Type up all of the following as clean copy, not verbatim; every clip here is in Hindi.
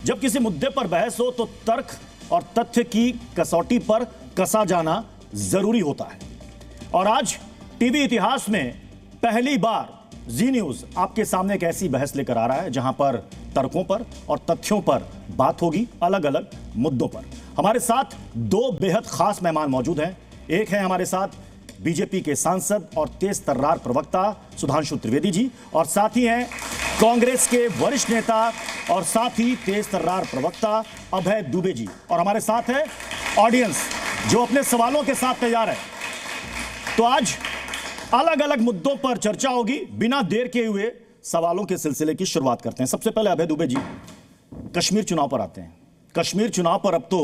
जब किसी मुद्दे पर बहस हो तो तर्क और तथ्य की कसौटी पर कसा जाना जरूरी होता है। और आज टीवी इतिहास में पहली बार जी न्यूज आपके सामने एक ऐसी बहस लेकर आ रहा है जहां पर तर्कों पर और तथ्यों पर बात होगी, अलग अलग मुद्दों पर। हमारे साथ दो बेहद खास मेहमान मौजूद हैं। एक है हमारे साथ बीजेपी के सांसद और तेज तर्रार प्रवक्ता सुधांशु त्रिवेदी जी, और साथ ही हैं कांग्रेस के वरिष्ठ नेता और साथ ही तेज तर्रार प्रवक्ता अभय दुबे जी। और हमारे साथ है ऑडियंस जो अपने सवालों के साथ तैयार है। तो आज अलग अलग मुद्दों पर चर्चा होगी। बिना देर के हुए सवालों के सिलसिले की शुरुआत करते हैं। सबसे पहले अभय दुबे जी, कश्मीर चुनाव पर आते हैं। कश्मीर चुनाव पर अब तो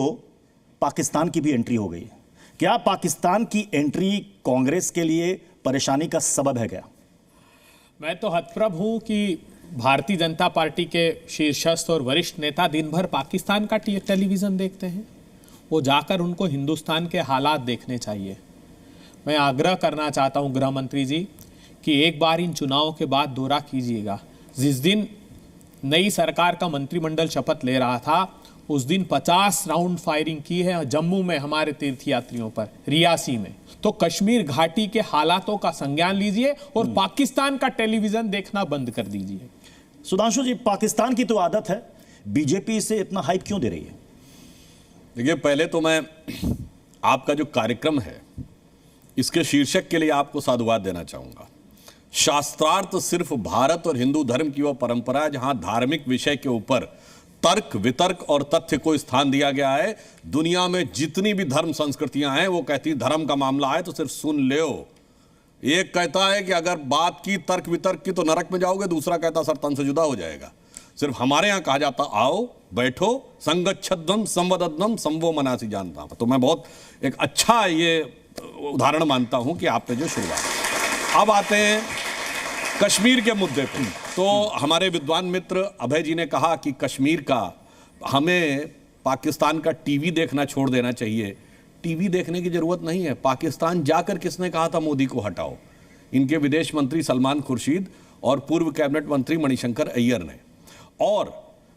पाकिस्तान की भी एंट्री हो गई है। क्या पाकिस्तान की एंट्री कांग्रेस के लिए परेशानी का सबब है क्या? मैं तो हतप्रभ हूं कि भारतीय जनता पार्टी के शीर्षस्थ और वरिष्ठ नेता दिन भर पाकिस्तान का टेलीविजन देखते हैं। वो जाकर उनको हिंदुस्तान के हालात देखने चाहिए। मैं आग्रह करना चाहता हूं गृह मंत्री जी कि एक बार इन चुनावों के बाद दौरा कीजिएगा। जिस दिन नई सरकार का मंत्रिमंडल शपथ ले रहा था उस दिन 50 राउंड फायरिंग की है जम्मू में हमारे तीर्थयात्रियों पर, रियासी में। तो कश्मीर घाटी के हालातों का संज्ञान लीजिए और पाकिस्तान का टेलीविजन देखना बंद कर दीजिए। सुधांशु जी, पाकिस्तान की तो आदत है, बीजेपी इसे इतना हाइप क्यों दे रही है? देखिए, पहले तो मैं आपका जो कार्यक्रम है इसके शीर्षक के लिए आपको साधुवाद देना चाहूंगा। शास्त्रार्थ सिर्फ भारत और हिंदू धर्म की वह परंपरा है जहां धार्मिक विषय के ऊपर तर्क, वितर्क और तथ्य को स्थान दिया गया है। दुनिया में जितनी भी धर्म संस्कृतियां हैं वो कहती धर्म का मामला है तो सिर्फ सुन लो। एक कहता है कि अगर बात की तर्क वितर्क की तो नरक में जाओगे, दूसरा कहता सर तन से जुदा हो जाएगा। सिर्फ हमारे यहां कहा जाता आओ बैठो, संगच्छध्वम संवदध्वम संवो मनासी जानता। तो मैं बहुत एक अच्छा ये उदाहरण मानता हूं कि आपने जो शुरुआत। अब आते हैं कश्मीर के मुद्दे पर। तो हमारे विद्वान मित्र अभय जी ने कहा कि कश्मीर का हमें पाकिस्तान का टीवी देखना छोड़ देना चाहिए। टीवी देखने की जरूरत नहीं है। पाकिस्तान जाकर किसने कहा था मोदी को हटाओ? इनके विदेश मंत्री सलमान खुर्शीद और पूर्व कैबिनेट मंत्री मणिशंकर अय्यर ने। और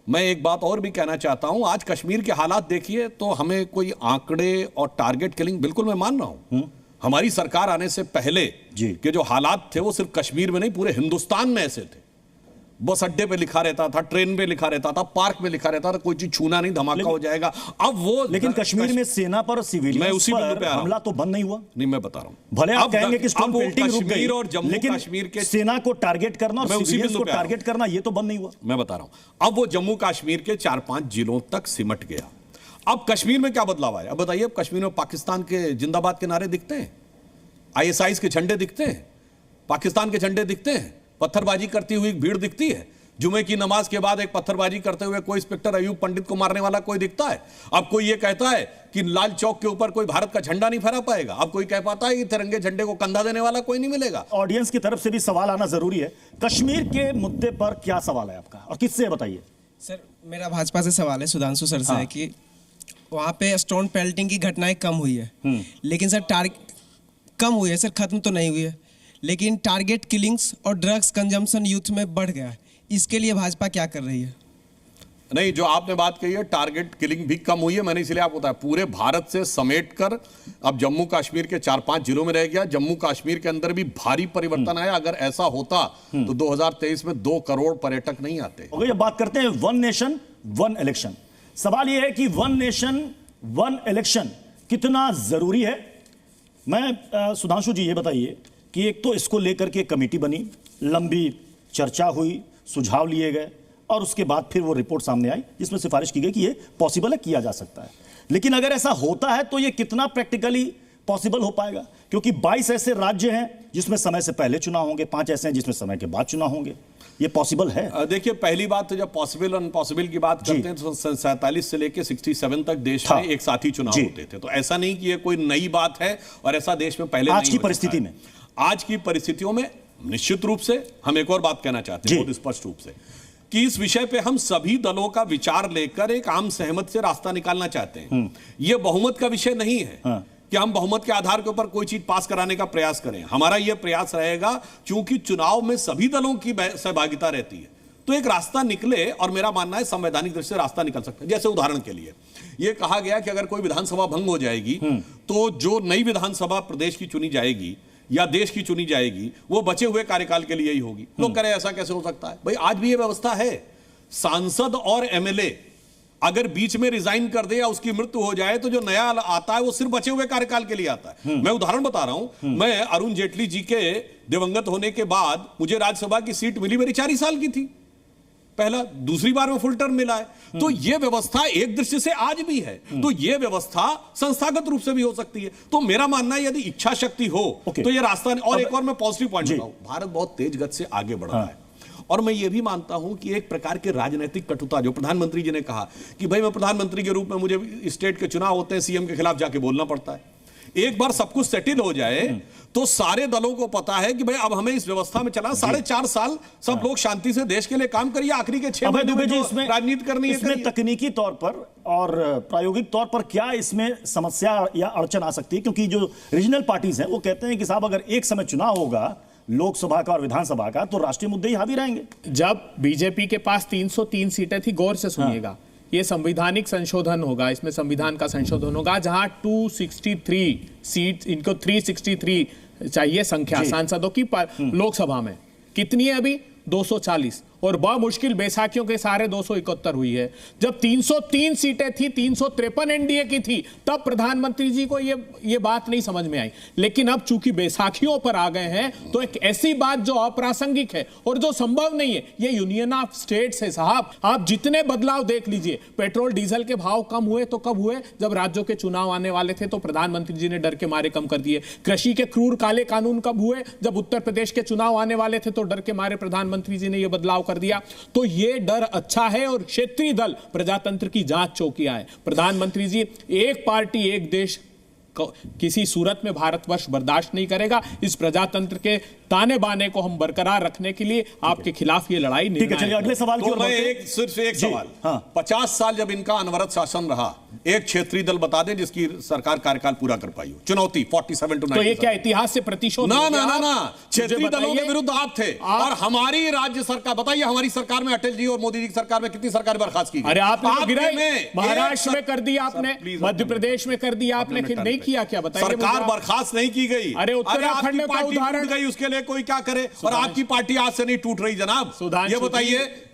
मैं एक बात और भी कहना चाहता हूं, आज कश्मीर के हालात देखिए तो हमें कोई आंकड़े और टारगेट किलिंग, बिल्कुल मैं मान रहा हूं। हमारी सरकार आने से पहले के जो हालात थे वो सिर्फ कश्मीर में नहीं पूरे हिंदुस्तान में ऐसे थे। बस अड्डे पे लिखा रहता था, ट्रेन पे लिखा रहता था, पार्क में लिखा रहता था, कोई चीज छूना नहीं, धमाका हो जाएगा। अब वो लेकिन कश्मीर में सेना पर सिविलियंस पर हमला तो बंद नहीं हुआ। नहीं, मैं बता रहा हूं। भले आप कहेंगे कि स्टोन पेल्टिंग रुक गई, और जम्मू लेकिन कश्मीर के सेना को टारगेट करना और सिविलियंस को टारगेट करना ये तो बंद नहीं हुआ। मैं बता रहा हूं। अब वो जम्मू कश्मीर के 4-5 जिलों तक सिमट गया। अब कश्मीर में क्या बदलाव आया? अब बताइए, अब कश्मीर में पाकिस्तान के जिंदाबाद के नारे दिखते हैं, ISIS के झंडे दिखते हैं, पाकिस्तान के झंडे दिखते हैं, पत्थरबाजी करती हुई भीड़ दिखती है। जुमे की नमाज के बाद एक पत्थरबाजी करते हुए कोई इंस्पेक्टर अयूब पंडित को मारने वाला कोई दिखता है। अब कोई ये कहता है कि लाल चौक के ऊपर कोई भारत का झंडा नहीं फहरा पाएगा। अब कोई कह पाता है कि तिरंगे झंडे को कंधा देने वाला कोई नहीं मिलेगा। ऑडियंस की तरफ से भी सवाल आना जरूरी है। कश्मीर के मुद्दे पर क्या सवाल है आपका और किससे बताइए? सर, मेरा भाजपा से सवाल है, सुधांशु सर से है कि वहाँ पे स्टोन पेल्टिंग की घटनाएं कम हुई है, लेकिन सर कम हुई है सर, खत्म तो नहीं हुई है। लेकिन टारगेट किलिंग्स और ड्रग्स कंजम्पशन यूथ में बढ़ गया है। इसके लिए भाजपा क्या कर रही है? नहीं, जो आपने बात कही है टारगेट किलिंग भी कम हुई है। मैंने इसलिए आपको बताया पूरे भारत से समेट कर अब जम्मू कश्मीर के 4-5 जिलों में रह गया। जम्मू कश्मीर के अंदर भी भारी परिवर्तन आया। अगर ऐसा होता तो 2023 में 2 करोड़ पर्यटक नहीं आते। अब बात करते हैं वन नेशन वन इलेक्शन। सवाल यह है कि वन नेशन वन इलेक्शन कितना जरूरी है? मैं सुधांशु जी ये बताइए कि एक तो इसको लेकर के कमेटी बनी, लंबी चर्चा हुई, सुझाव लिए गए और उसके बाद फिर वो रिपोर्ट सामने आई जिसमें सिफारिश की गई कि ये पॉसिबल है, किया जा सकता है। लेकिन अगर ऐसा होता है तो ये कितना प्रैक्टिकली पॉसिबल हो पाएगा? क्योंकि 22 ऐसे राज्य हैं जिसमें समय से पहले चुनाव होंगे, 5 ऐसे हैं जिसमें समय के बाद चुनाव होंगे। ये पॉसिबल है? देखिए, पहली बात तो जब पॉसिबल और अनपॉसिबल की बात करते हैं तो 47 से लेकर 67 तक देश में एक साथ ही चुनाव होते थे। तो ऐसा नहीं कि ये कोई नई बात है और ऐसा देश में पहले आज की परिस्थिति में, आज की परिस्थितियों में निश्चित रूप से हम एक और बात कहना चाहते हैं बहुत स्पष्ट रूप से कि इस विषय पे हम सभी दलों का विचार लेकर एक आम सहमति से रास्ता निकालना चाहते हैं। यह बहुमत का विषय नहीं है कि हम बहुमत के आधार के ऊपर कोई चीज पास कराने का प्रयास करें। हमारा यह प्रयास रहेगा, चूंकि चुनाव में सभी दलों की सहभागिता रहती है तो एक रास्ता निकले, और मेरा मानना है संवैधानिक दृष्टि से रास्ता निकल सकता है। जैसे उदाहरण के लिए यह कहा गया कि अगर कोई विधानसभा भंग हो जाएगी तो जो नई विधानसभा प्रदेश की चुनी जाएगी या देश की चुनी जाएगी वो बचे हुए कार्यकाल के लिए ही होगी। लोग कह रहे हैं ऐसा कैसे हो सकता है? भाई आज भी ये व्यवस्था है, सांसद और एमएलए अगर बीच में रिजाइन कर दे या उसकी मृत्यु हो जाए तो जो नया आता है वो सिर्फ बचे हुए कार्यकाल के लिए आता है। मैं उदाहरण बता रहा हूं, मैं अरुण जेटली जी के दिवंगत होने के बाद मुझे राज्यसभा की सीट मिली, मेरी 4 साल की थी, पहला, दूसरी बार में फुल टर्म मिला है। तो यह व्यवस्था एक दृष्टि से आज भी है, तो यह व्यवस्था संस्थागत रूप से भी हो सकती है। तो मेरा मानना है यदि इच्छा शक्ति हो तो यह रास्ता। और एक और मैं पॉजिटिव पॉइंट बताऊं, भारत बहुत तेज गति से आगे बढ़ रहा है, और मैं ये भी मानता हूं कि एक प्रकार के राजनीतिक कटुता, जो प्रधानमंत्री जी ने कहा कि भाई मैं प्रधानमंत्री के रूप में मुझे स्टेट के चुनाव होते हैं, सीएम के खिलाफ जाके बोलना पड़ता है। एक बार सब कुछ सेटल हो जाए तो सारे दलों को पता है कि भाई अब हमें इस व्यवस्था में चला 4.5 साल सब लोग शांति से देश के लिए काम करिए, आखिरी के 6 महीने में इसमें राजनीति करनी है। इसमें तकनीकी तौर पर और प्रायोगिक तौर पर क्या इसमें समस्या या अड़चन आ सकती है? क्योंकि जो रीजनल पार्टीज हैं वो कहते हैं कि साहब अगर एक समय चुनाव होगा लोकसभा का और विधानसभा का तो राष्ट्रीय मुद्दे ही हावी रहेंगे। जब बीजेपी के पास 303 सीटें थी, गौर से सुनिएगा, ये संवैधानिक संशोधन होगा, इसमें संविधान का संशोधन होगा, जहां 263 सीट, इनको 363 चाहिए संख्या सांसदों की लोकसभा में। कितनी है अभी? 240, और मुश्किल बैसाखियों के सारे 271 हुई है। जब 303 सीटें थी, 353 एनडीए की थी, तब प्रधानमंत्री जी को ये बात नहीं समझ में आई। लेकिन अब चूंकि बैसाखियों पर आ गए हैं तो एक ऐसी बात जो अप्रासंगिक है और जो संभव नहीं है, ये यूनियन ऑफ स्टेट्स है साहब। आप जितने बदलाव देख लीजिए, पेट्रोल डीजल के भाव कम हुए तो कब हुए? जब राज्यों के चुनाव आने वाले थे तो प्रधानमंत्री जी ने डर के मारे कम कर दिए। कृषि के क्रूर काले कानून कब हुए? जब उत्तर प्रदेश के चुनाव आने वाले थे तो डर के मारे प्रधानमंत्री जी ने यह बदलाव कर दिया। तो यह डर अच्छा है, और क्षेत्रीय दल प्रजातंत्र की जांच चौकियां है। प्रधानमंत्री जी, एक पार्टी एक देश किसी सूरत में भारतवर्ष बर्दाश्त नहीं करेगा। इस प्रजातंत्र के ताने बाने को हम बरकरार रखने के लिए आपके खिलाफ ये लड़ाई नहीं। ठीक है, चलिए अगले सवाल की ओर बढ़ते हैं। सिर्फ एक सवाल, 50 साल जब इनका अनवरत शासन रहा, एक क्षेत्रीय दल बता दें जिसकी सरकार कार्यकाल पूरा कर पाई हो। चुनौती 47 to 90। तो ये क्या इतिहास से प्रतिशोध? ना, क्षेत्रीय दलों के विरुद्ध आप थे, और हमारी राज्य सरकार, बताइए हमारी सरकार में अटल जी और मोदी जी की सरकार में कितनी सरकार बर्खास्त की? अरे आपने महाराष्ट्र में कर दिया आपने, मध्य प्रदेश में कर दिया आपने, नहीं किया क्या? बताइए। सरकार बर्खास्त नहीं की गई। अरे उत्तराखंड में का उदाहरण गई, उसके लिए कोई क्या करे? और आपकी पार्टी आज से नहीं टूट रही जनाब। ये बताइए,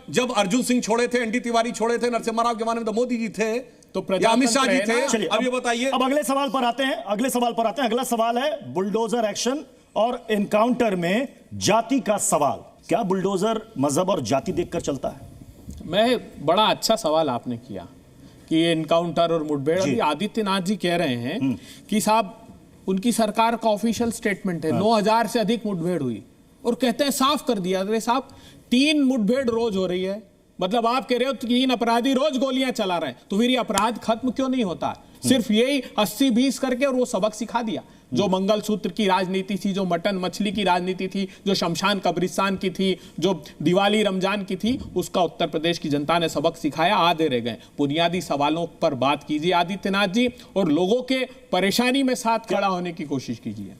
जब अर्जुन सिंह छोड़े थे, एनडी तिवारी छोड़े थे, नरसिम्हा राव के जमाने में तो मोदी जी थे, तो अमित शाह जी थे। अब ये बताइए, अब अगले सवाल पर आते हैं। अगला सवाल है बुलडोजर एक्शन और एनकाउंटर में जाति का सवाल। क्या बुलडोजर मजहब और जाति देखकर चलता है? बड़ा अच्छा सवाल आपने किया कि एनकाउंटर और मुठभेड़। अभी आदित्यनाथ जी कह रहे हैं कि साहब उनकी सरकार का ऑफिशियल स्टेटमेंट है 9000 से अधिक मुठभेड़ हुई, और कहते हैं साफ कर दिया। अरे साहब, 3 मुठभेड़ रोज हो रही है, मतलब आप कह रहे हो 3 अपराधी रोज गोलियां चला रहे हैं, तो फिर ये अपराध खत्म क्यों नहीं होता? सिर्फ यही 80-20 करके, और वो सबक सिखा दिया। जो मंगलसूत्र की राजनीति थी, जो मटन मछली की राजनीति थी, जो शमशान कब्रिस्तान की थी, जो दिवाली रमजान की थी, उसका उत्तर प्रदेश की जनता ने सबक सिखाया। आधे रह गए। बुनियादी सवालों पर बात कीजिए आदित्यनाथ जी, और लोगों के परेशानी में साथ खड़ा होने की कोशिश कीजिए।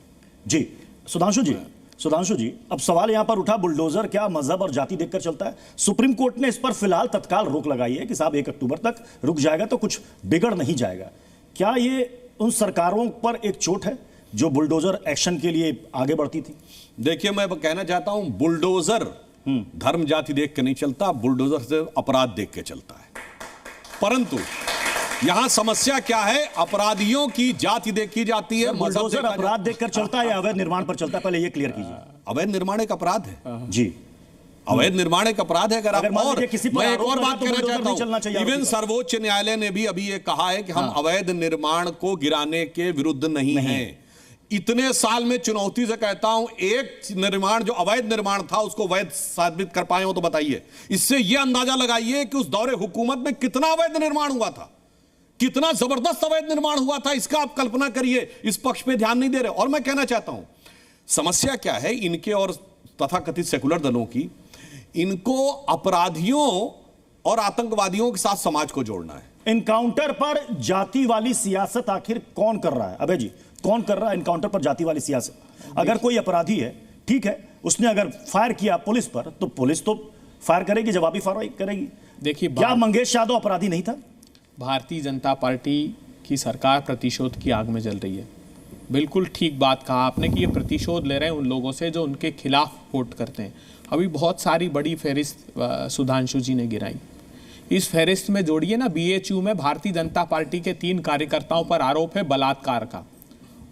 जी सुधांशु जी, अब सवाल यहां पर उठा, बुलडोजर क्या मजहब और जाति देखकर चलता है? सुप्रीम कोर्ट ने इस पर फिलहाल तत्काल रोक लगाई है कि साहब 1 अक्टूबर तक रुक जाएगा तो कुछ बिगड़ नहीं जाएगा। क्या ये उन सरकारों पर एक चोट है जो बुलडोजर एक्शन के लिए आगे बढ़ती थी? देखिए, मैं कहना चाहता हूं, बुलडोजर धर्म जाति देख के नहीं चलता, बुलडोजर से अपराध देख के चलता है। परंतु यहां समस्या क्या है? अपराधियों की जाति देखी जाती है, बुलडोजर अपराध देखकर चलता है या अवैध निर्माण पर चलता है? पहले ये क्लियर कीजिए। अवैध निर्माण एक अपराध है जी, अवैध निर्माण एक अपराध है। अगर आप, और मैं एक और बात कहना चाहता हूं, इवन सर्वोच्च न्यायालय ने भी अभी ये कहा है कि हम अवैध निर्माण को गिराने के विरुद्ध नहीं हैं। इतने साल में चुनौती से कहता हूं, एक निर्माण जो अवैध निर्माण था उसको वैध साबित कर पाए हो तो बताइए। इससे यह अंदाजा लगाइए कि उस दौरे हुकूमत में कितना अवैध निर्माण हुआ था, कितना जबरदस्त अवैध निर्माण हुआ था, इसका आप कल्पना करिए। इस पक्ष पे ध्यान नहीं दे रहे। और मैं कहना चाहता हूं, समस्या क्या है इनके और तथाकथित सेकुलर दलों की? इनको अपराधियों और आतंकवादियों के साथ समाज को जोड़ना है। एनकाउंटर पर जाति वाली सियासत आखिर कौन कर रहा है? अबे जी, कौन कर रहा है एनकाउंटर पर जाति वाली सियासत? अगर कोई अपराधी है, ठीक है, उसने अगर फायर किया पुलिस पर, तो पुलिस तो फायर करेगी, जवाबी कार्रवाई करेगी। देखिए, क्या मंगेश यादव अपराधी नहीं था? भारतीय जनता पार्टी की सरकार प्रतिशोध की आग में जल रही है। बिल्कुल ठीक बात कहा आपने कि ये प्रतिशोध ले रहे हैं उन लोगों से जो उनके खिलाफ वोट करते हैं। अभी बहुत सारी बड़ी फहरिस्त सुधांशु जी ने गिराई। इस फहरिस्त में जोड़िए ना, बीएचयू में भारतीय जनता पार्टी के 3 कार्यकर्ताओं पर आरोप है बलात्कार का।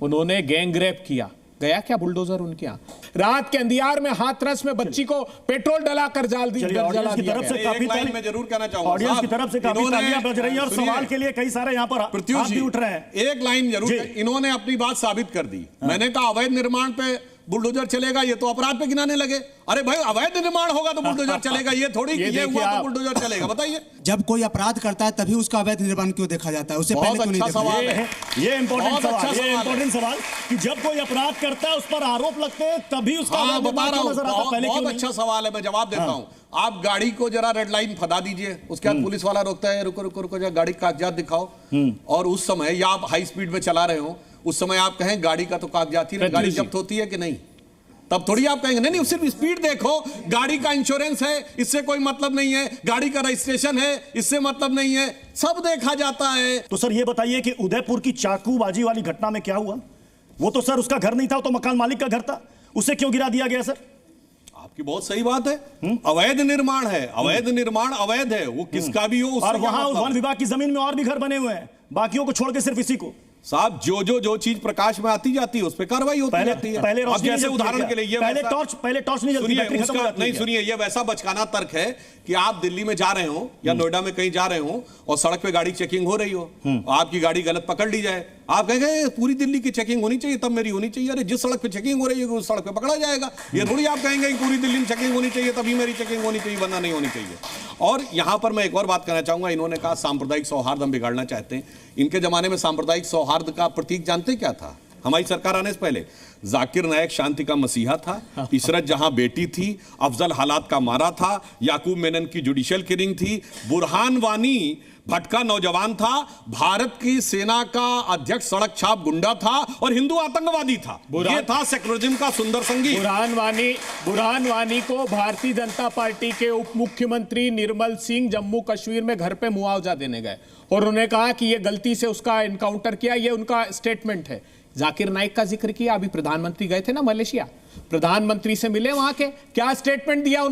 उन्होंने गैंग रेप किया। गया क्या बुलडोजर उनके यहाँ? रात के अंधियार में हाथरस में बच्ची को पेट्रोल डलाकर जला ऑडियंस की तरफ से काफी लाइन में जरूर कहना चाहूंगा, ऑडियंस की तरफ से काफी तालियां बज रही है और सवाल के लिए कई सारे यहाँ पर हाथ भी उठ रहे हैं। एक लाइन जरूर, इन्होंने अपनी बात साबित कर दी। मैंने कहा अवैध निर्माण पे बुलडोजर चलेगा, ये तो अपराध पे गिनाने लगे। अरे भाई, अवैध निर्माण होगा तो बुलडोजर चलेगा, ये थोड़ी कि ये हुआ तो बुलडोजर चलेगा। बताइए, जब कोई अपराध करता है तभी उसका अवैध निर्माण क्यों देखा जाता है? उससे पहले क्यों नहीं देखा सवाल जाता? है। ये इंपॉर्टेंट सवाल, ये इंपॉर्टेंट सवाल कि जब कोई अपराध करता है उस पर आरोप लगते हैं तभी उसका हाँ, अवैध बता निर्माण रहा क्यों हूं, नजर आता है? पहले बहुत क्यों अच्छा सवाल है, मैं जवाब देता हूं। आप गाड़ी को जरा रेड लाइन फदा दीजिए, उसके बाद पुलिस वाला रोकता है, रुको रुको रुको, जरा गाड़ी के कागजात दिखाओ। और उस समय या आप हाई स्पीड में चला रहे हो, उस समय आप कहें गाड़ी का तो कागजात ही नहीं, गाड़ी जब्त होती है कि नहीं? तब थोड़ी आप कहेंगे नहीं नहीं सिर्फ स्पीड देखो, गाड़ी का इंश्योरेंस है, इससे कोई मतलब नहीं है, गाड़ी का रजिस्ट्रेशन है, इससे मतलब नहीं है, सब देखा जाता है। तो सर ये बताइए कि उदयपुर की चाकूबाजी वाली घटना में क्या हुआ? वो तो सर उसका घर नहीं था, तो मकान मालिक का घर था, उसे क्यों गिरा दिया गया सर? आपकी बहुत सही बात है। अवैध निर्माण है, अवैध निर्माण अवैध है, वो किसका भी हो। और वहां वन विभाग की जमीन में और भी घर बने हुए हैं, बाकियों को छोड़ के सिर्फ इसी को। साहब, जो चीज प्रकाश में आती जाती है उस पे कार्रवाई होती जाती है। पहले अब जैसे उदाहरण के लिए ये पहले टॉर्च नहीं जलती, बैटरी खत्म हो जाती है। नहीं, सुनिए, ये वैसा बचकाना तर्क है कि आप दिल्ली में जा रहे हो या नोएडा में कहीं जा रहे हो और सड़क पे गाड़ी चेकिंग हो रही हो, आपकी गाड़ी गलत पकड़ ली जाए, आप कहेंगे पूरी दिल्ली की चेकिंग होनी चाहिए तब मेरी होनी चाहिए। अरे जिस सड़क पे चेकिंग हो रही है उस सड़क पे पकड़ा जाएगा। ये थोड़ी आप कहेंगे कि पूरी दिल्ली में चेकिंग होनी चाहिए तभी मेरी चेकिंग होनी चाहिए, वरना नहीं होनी चाहिए। और यहां पर मैं एक और बात कहना चाहूंगा, इन्होंने कहा सांप्रदायिक सौहार्द हम बिगाड़ना चाहते हैं। इनके जमाने में सांप्रदायिक सौहार्द का प्रतीक जानते क्या था? हमारी सरकार आने से पहले जाकिर नायक शांति का मसीहा था, इशरत जहां बेटी थी, अफजल हालात का मारा था, याकूब मेनन की जुडिशियल किलिंग थी, बुरहान वानी भटका नौजवान था, भारत की सेना का अध्यक्ष सड़क छाप गुंडा था और हिंदू आतंकवादी था। ये था सेक्युलरिज्म का सुंदर संगीत। बुरहान वानी को भारतीय जनता पार्टी के उप मुख्यमंत्री निर्मल सिंह जम्मू कश्मीर में घर पे मुआवजा देने गए और उन्होंने कहा कि ये गलती से उसका एनकाउंटर किया, ये उनका स्टेटमेंट है। जाकिर नाइक का जिक्र किया, अभी प्रधानमंत्री गए थे ना मलेशिया, प्रधानमंत्री से मिले, वहां के क्या स्टेटमेंट दिया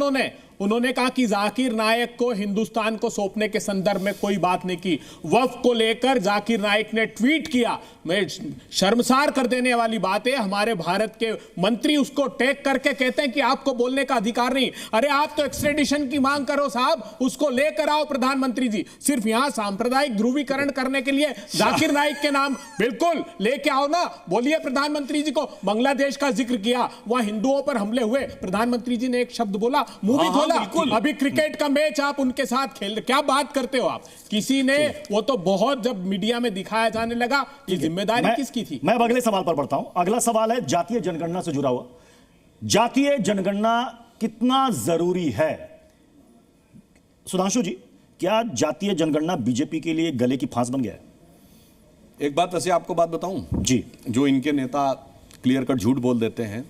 उन्होंने कहा कि जाकिर नायक को हिंदुस्तान को सौंपने के संदर्भ में कोई बात नहीं की। वक्फ को लेकर जाकिर नायक ने ट्वीट किया, मैं शर्मसार कर देने वाली बात है, हमारे भारत के मंत्री उसको टैग करके कहते हैं कि आपको बोलने का अधिकार नहीं। अरे आप तो एक्सट्रेडिशन की मांग करो साहब, उसको लेकर आओ प्रधानमंत्री जी। सिर्फ यहां सांप्रदायिक ध्रुवीकरण करने के लिए जाकिर नायक के नाम बिल्कुल लेके आओ ना। बोलिए प्रधानमंत्री जी को, बांग्लादेश का जिक्र किया, वहां हिंदुओं पर हमले हुए, प्रधानमंत्री जी ने एक शब्द बोला, मुंह भी खोला। अभी क्रिकेट का मैच आप उनके साथ खेल, क्या बात करते हो आप? किसी ने वो तो बहुत जब मीडिया में दिखाया जाने लगा, ये जिम्मेदारी किसकी थी? मैं अब अगले सवाल पर बढ़ता हूं। अगला सवाल है जातीय जनगणना से जुड़ा हुआ। जातीय जनगणना कितना जरूरी है? सुधांशु जी, क्या जातीय जनगणना बीजेपी के लिए गले की फांस बन गया है? एक बात ऐसे आपको बात बताऊं जी, जो इनके नेता क्लियर कट झूठ बोल देते हैं।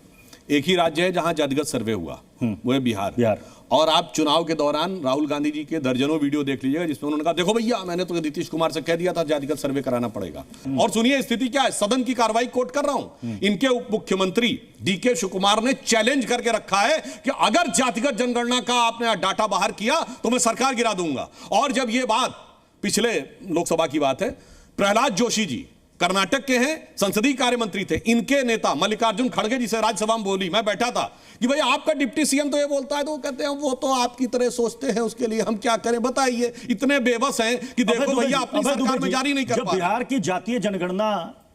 एक ही राज्य है जहां जातिगत सर्वे हुआ, वो है बिहार। और आप चुनाव के दौरान राहुल गांधी जी के दर्जनों वीडियो देख लीजिएगा जिसमें उन्होंने कहा देखो भैया मैंने तो नीतीश कुमार से कह दिया था जातिगत सर्वे कराना पड़ेगा। और सुनिए स्थिति क्या है, सदन की कार्रवाई कोट कर रहा हूं, इनके उप मुख्यमंत्री डीके शिवकुमार ने चैलेंज करके रखा है कि अगर जातिगत जनगणना का आपने डाटा बाहर किया तो मैं सरकार गिरा दूंगा। और जब यह बात पिछले लोकसभा की बात है, प्रहलाद जोशी जी कर्नाटक के हैं, संसदीय कार्य मंत्री थे, इनके नेता मल्लिकार्जुन खड़गे जी से राज्यसभा में बोली, मैं बैठा था कि भाई आपका डिप्टी सीएम तो ये बोलता है, तो वो कहते हैं वो तो आपकी तरह सोचते हैं, उसके लिए हम क्या करें बताइए। इतने बेबस हैं कि देखो भैया अपनी सरकार में जारी नहीं कर पा। बिहार की जातीय जनगणना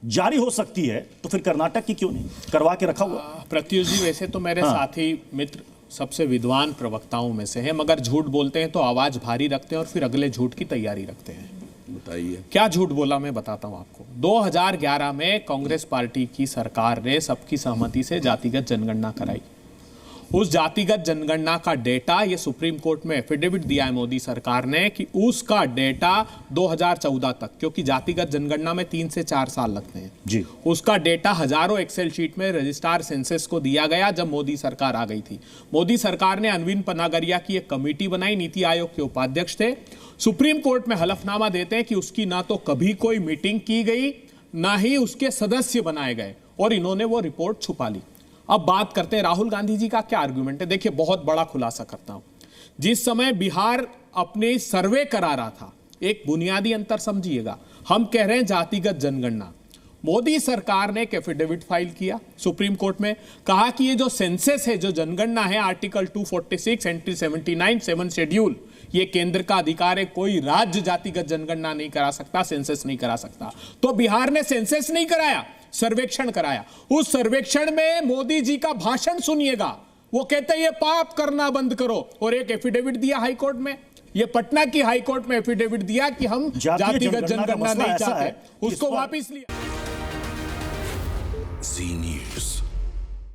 जारी हो सकती है तो फिर कर्नाटक की क्यों नहीं करवा के रखा हुआ? प्रत्युष जी, वैसे तो मेरे साथी मित्र सबसे विद्वान प्रवक्ताओं में से हैं, मगर झूठ बोलते हैं तो आवाज भारी रखते हैं और फिर अगले झूठ की तैयारी रखते हैं। बताइए क्या झूठ बोला, मैं बताता हूं आपको। 2011 में कांग्रेस पार्टी की सरकार ने सबकी सहमति से जातिगत जनगणना कराई। उस जातिगत जनगणना का डेटा, ये सुप्रीम कोर्ट में एफिडेविट दिया है मोदी सरकार ने कि उसका डेटा 2014 तक, क्योंकि जातिगत जनगणना में 3 से 4 साल लगते हैं जी, उसका डेटा हजारों एक्सेल शीट में रजिस्ट्रार सेंसस को दिया गया जब मोदी सरकार आ गई थी। मोदी सरकार ने अनविन पनागरिया की एक कमेटी बनाई, नीति आयोग के उपाध्यक्ष थे, सुप्रीम कोर्ट में हलफनामा देते हैं कि उसकी ना तो कभी कोई मीटिंग की गई, ना ही उसके सदस्य बनाए गए, और इन्होंने वो रिपोर्ट छुपा ली। अब बात करते हैं राहुल गांधी जी का क्या आर्गुमेंट है। देखिए, बहुत बड़ा खुलासा करता हूं। जिस समय बिहार अपने सर्वे करा रहा था, एक बुनियादी अंतर समझिएगा, हम कह रहे हैं जातिगत जनगणना, मोदी सरकार ने एक एफिडेविट फाइल किया सुप्रीम कोर्ट में, कहा कि ये जो सेंसस है, जो जनगणना है, आर्टिकल 246 एंट्री 79 7 शेड्यूल, ये केंद्र का अधिकार है, कोई राज्य जातिगत जनगणना नहीं करा सकता, सेंसस नहीं करा सकता। तो बिहार ने सेंसस नहीं कराया, सर्वेक्षण कराया। उस सर्वेक्षण में मोदी जी का भाषण सुनिएगा, वो कहते हैं ये पाप करना बंद करो, और एक एफिडेविट दिया हाई कोर्ट में, ये पटना की हाई कोर्ट में एफिडेविट दिया कि हम जातिगत जनगणना नहीं चाहते, उसको वापस लिया।